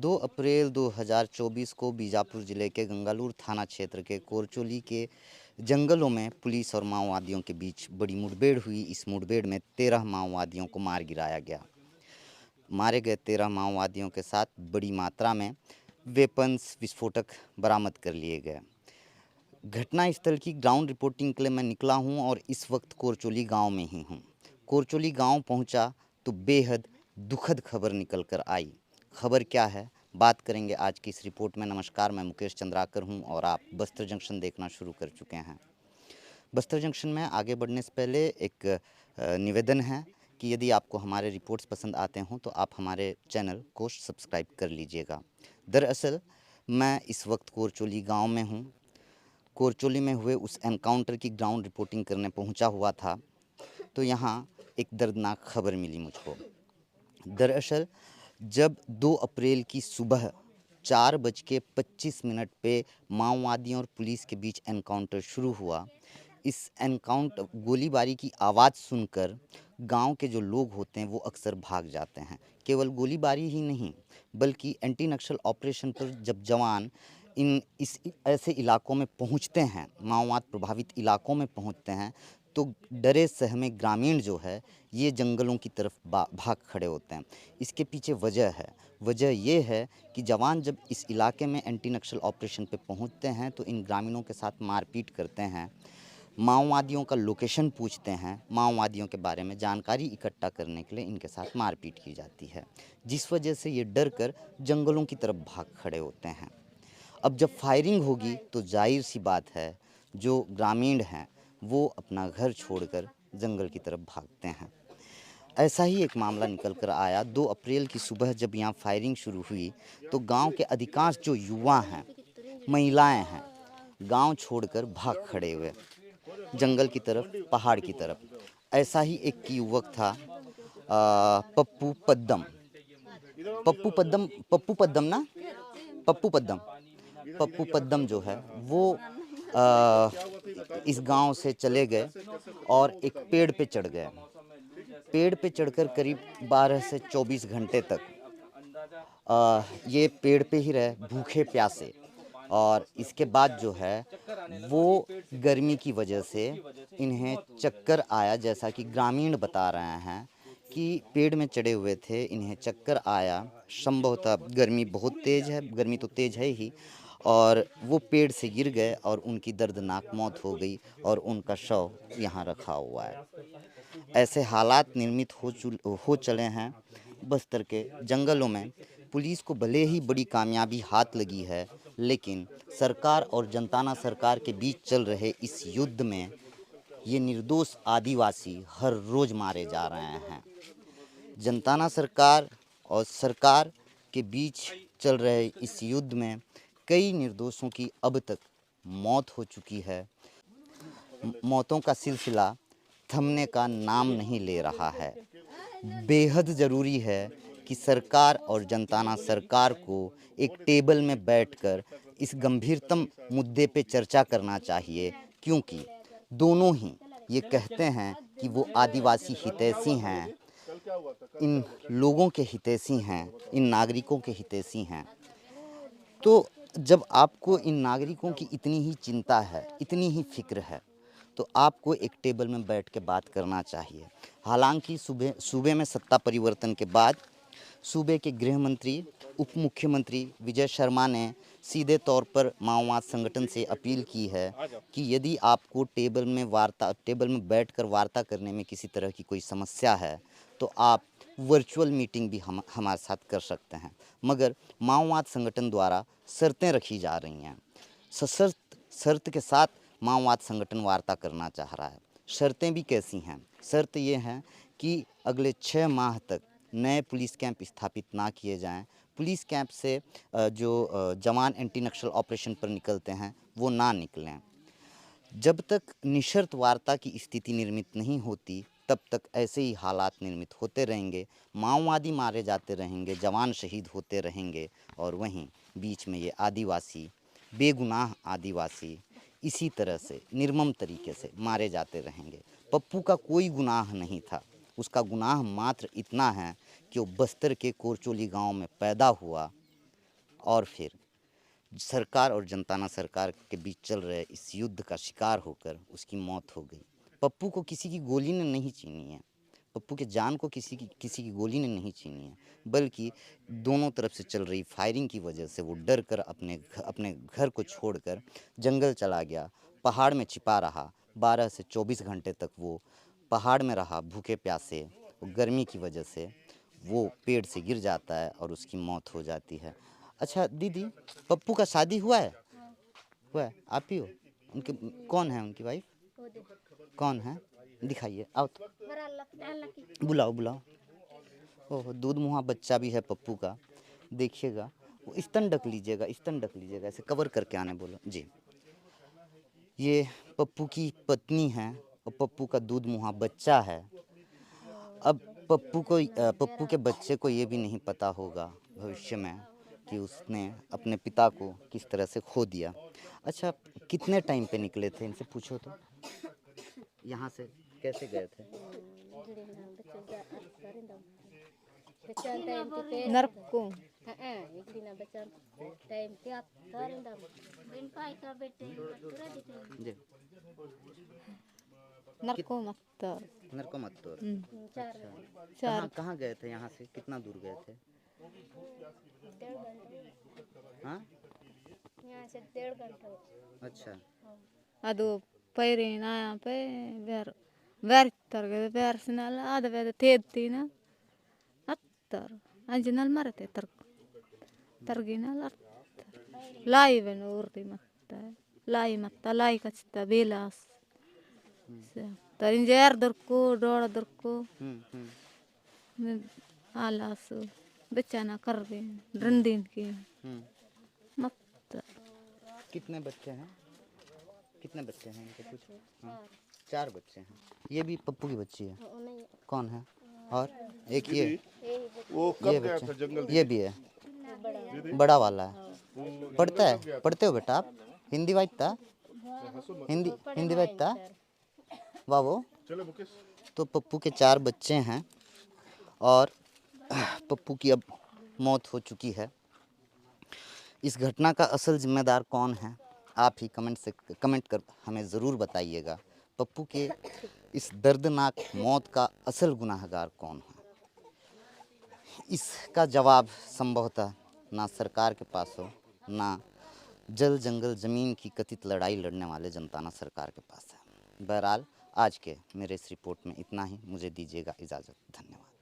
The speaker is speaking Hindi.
2 अप्रैल 2024 को बीजापुर जिले के गंगालूर थाना क्षेत्र के कोरचोली के जंगलों में पुलिस और माओवादियों के बीच बड़ी मुठभेड़ हुई। इस मुठभेड़ में 13 माओवादियों को मार गिराया गया। मारे गए 13 माओवादियों के साथ बड़ी मात्रा में वेपन्स, विस्फोटक बरामद कर लिए गए। घटनास्थल की ग्राउंड रिपोर्टिंग के लिए मैं निकला हूं और इस वक्त कोरचोली गांव में ही हूं। कोरचोली गांव पहुंचा तो बेहद दुखद खबर निकल कर आई। खबर क्या है, बात करेंगे आज की इस रिपोर्ट में। नमस्कार, मैं मुकेश चंद्राकर हूं और आप बस्तर जंक्शन देखना शुरू कर चुके हैं। बस्तर जंक्शन में आगे बढ़ने से पहले एक निवेदन है कि यदि आपको हमारे रिपोर्ट्स पसंद आते हों तो आप हमारे चैनल को सब्सक्राइब कर लीजिएगा। दरअसल मैं इस वक्त कोरचोली गाँव में हूँ। कोरचोली में हुए उस एनकाउंटर की ग्राउंड रिपोर्टिंग करने पहुंचा हुआ था, तो यहाँ एक दर्दनाक खबर मिली मुझको। दरअसल जब 2 अप्रैल की सुबह 4:25 पे माओवादियों और पुलिस के बीच एनकाउंटर शुरू हुआ, इस एनकाउंटर गोलीबारी की आवाज़ सुनकर गांव के जो लोग होते हैं वो अक्सर भाग जाते हैं। केवल गोलीबारी ही नहीं, बल्कि एंटी नक्सल ऑपरेशन पर जब जवान इस ऐसे इलाकों में पहुंचते हैं, माओवाद प्रभावित इलाकों में पहुंचते हैं, तो डरे सहमे ग्रामीण जो है ये जंगलों की तरफ भाग खड़े होते हैं। इसके पीछे वजह ये है कि जवान जब इस इलाके में एंटी नक्सल ऑपरेशन पे पहुंचते हैं तो इन ग्रामीणों के साथ मारपीट करते हैं, माओवादियों का लोकेशन पूछते हैं, माओवादियों के बारे में जानकारी इकट्ठा करने के लिए इनके साथ मारपीट की जाती है, जिस वजह से ये डर कर जंगलों की तरफ भाग खड़े होते हैं। अब जब फायरिंग होगी तो जाहिर सी बात है, जो ग्रामीण हैं वो अपना घर छोड़कर जंगल की तरफ भागते हैं। ऐसा ही एक मामला निकल कर आया। 2 अप्रैल की सुबह जब यहाँ फायरिंग शुरू हुई तो गांव के अधिकांश जो युवा हैं, महिलाएं हैं, गांव छोड़कर भाग खड़े हुए जंगल की तरफ, पहाड़ की तरफ। ऐसा ही एक युवक था, पप्पू पद्दम। पप्पू पद्दम जो है वो इस गांव से चले गए और एक पेड़ पे चढ़ गए। पेड़ पे चढ़कर करीब 12 से 24 घंटे तक ये पेड़ पे ही रहे, भूखे प्यासे। और इसके बाद जो है वो गर्मी की वजह से इन्हें चक्कर आया, जैसा कि ग्रामीण बता रहे हैं कि पेड़ में चढ़े हुए थे, इन्हें चक्कर आया। संभवतः गर्मी बहुत तेज़ है, गर्मी तो तेज़ है ही, और वो पेड़ से गिर गए और उनकी दर्दनाक मौत हो गई और उनका शव यहाँ रखा हुआ है। ऐसे हालात निर्मित हो चले हैं बस्तर के जंगलों में। पुलिस को भले ही बड़ी कामयाबी हाथ लगी है, लेकिन सरकार और जनताना सरकार के बीच चल रहे इस युद्ध में ये निर्दोष आदिवासी हर रोज़ मारे जा रहे हैं। जनताना सरकार और सरकार के बीच चल रहे इस युद्ध में कई निर्दोषों की अब तक मौत हो चुकी है। मौतों का सिलसिला थमने का नाम नहीं ले रहा है। बेहद ज़रूरी है कि सरकार और जनताना सरकार को एक टेबल में बैठकर इस गंभीरतम मुद्दे पे चर्चा करना चाहिए, क्योंकि दोनों ही ये कहते हैं कि वो आदिवासी हितैषी हैं, इन लोगों के हितैषी हैं, इन नागरिकों के हितैषी हैं। तो जब आपको इन नागरिकों की इतनी ही चिंता है, इतनी ही फिक्र है, तो आपको एक टेबल में बैठ के बात करना चाहिए। हालांकि सूबे में सत्ता परिवर्तन के बाद सूबे के गृह मंत्री, उप मुख्यमंत्री विजय शर्मा ने सीधे तौर पर माओवाद संगठन से अपील की है कि यदि आपको टेबल में बैठकर वार्ता करने में किसी तरह की कोई समस्या है तो आप वर्चुअल मीटिंग भी हमारे साथ कर सकते हैं। मगर माओवाद संगठन द्वारा शर्तें रखी जा रही हैं। सशर्त शर्त के साथ माओवाद संगठन वार्ता करना चाह रहा है। शर्तें भी कैसी हैं? शर्त ये हैं कि अगले 6 माह तक नए पुलिस कैंप स्थापित ना किए जाएं, पुलिस कैंप से जो जवान एंटी नक्सल ऑपरेशन पर निकलते हैं वो ना निकलें। जब तक निशर्त वार्ता की स्थिति निर्मित नहीं होती तब तक ऐसे ही हालात निर्मित होते रहेंगे, माओवादी मारे जाते रहेंगे, जवान शहीद होते रहेंगे, और वहीं बीच में ये आदिवासी, बेगुनाह आदिवासी इसी तरह से निर्मम तरीके से मारे जाते रहेंगे। पप्पू का कोई गुनाह नहीं था, उसका गुनाह मात्र इतना है कि वो बस्तर के कोरचोली गांव में पैदा हुआ, और फिर सरकार और जनताना सरकार के बीच चल रहे इस युद्ध का शिकार होकर उसकी मौत हो गई। पप्पू को किसी की गोली ने नहीं छीनी है, पप्पू के जान को किसी की गोली ने नहीं छीनी है, बल्कि दोनों तरफ से चल रही फायरिंग की वजह से वो डर कर अपने घर को छोड़कर जंगल चला गया, पहाड़ में छिपा रहा। 12 से 24 घंटे तक वो पहाड़ में रहा भूखे प्यासे। गर्मी की वजह से वो पेड़ से गिर जाता है और उसकी मौत हो जाती है। अच्छा दीदी, पप्पू का शादी हुआ है? हुआ है? आप ही हो उनके? कौन है उनकी वाइफ? कौन है? दिखाइए, आओ तो। बुलाओ बुलाओ। ओह, दूध मुँहा बच्चा भी है पप्पू का, देखिएगा। वो स्तन ढक लीजिएगा, स्तन ढक लीजिएगा, ऐसे कवर करके आने बोलो जी। ये पप्पू की पत्नी है और पप्पू का दूध मुँहा बच्चा है। अब पप्पू के बच्चे को ये भी नहीं पता होगा भविष्य में कि उसने अपने पिता को किस तरह से खो दिया। अच्छा, कितने टाइम पे निकले थे, इनसे पूछो तो। यहाँ से कैसे गए थे? नरको जी। नरको मत नरकोमत्तोर। चार कहाँ गए थे? यहाँ से कितना दूर गए थे? हाँ, यहाँ से 1.5 घंटा। अच्छा। ಅದು ಪೈರಿನ ಪೈ ಬೇರೆ ಬೇರೆ ತರ್ಗದೆ ಬೇರೆ ಸಿನಲ್ಲ ಅದು ಬೇರೆ ತೇದ್ತಿನ ಹತ್ತರ ಅಂಜಿನಲ್ಲಿ ಮರತೆ ತರ್ಗಿನಲ್ಲ ಲಾಯಿ ಬೆನ್ನು ಊರ್ತಿ ಮತ್ತೆ ಲಾಯಿ ಕಚ್ತ ಬೇಲಾಸ್ ತರಿಂಜ ಯಾರ್ದರ್ಕು ಡೋಳದರ್ಕು ಆಲಾಸು ಬೆಚ್ಚನ ಕರ್ದಿ ರಂದಿನ್ಕಿ ಮತ್ತೆ कितने बच्चे हैं? कितने बच्चे हैं इनके? कुछ? हाँ, 4 बच्चे हैं। ये भी पप्पू की बच्ची है? कौन है? और एक ये वो ये कब गया बच्चा, था जंगल? ये भी है, बड़ा वाला है। पढ़ता है? पढ़ते हो बेटा आप? हिंदी वाइता? हिंदी वाइता? बाबू। चलो मुकेश। तो पप्पू के 4 बच्चे हैं और पप्पू की अब मौत हो चुकी है। इस घटना का असल जिम्मेदार कौन है, आप ही कमेंट कर हमें ज़रूर बताइएगा। पप्पू के इस दर्दनाक मौत का असल गुनाहगार कौन है? इसका जवाब संभवतः ना सरकार के पास हो, ना जल जंगल ज़मीन की कथित लड़ाई लड़ने वाले जनताना सरकार के पास है। बहरहाल आज के मेरे इस रिपोर्ट में इतना ही। मुझे दीजिएगा इजाज़त। धन्यवाद।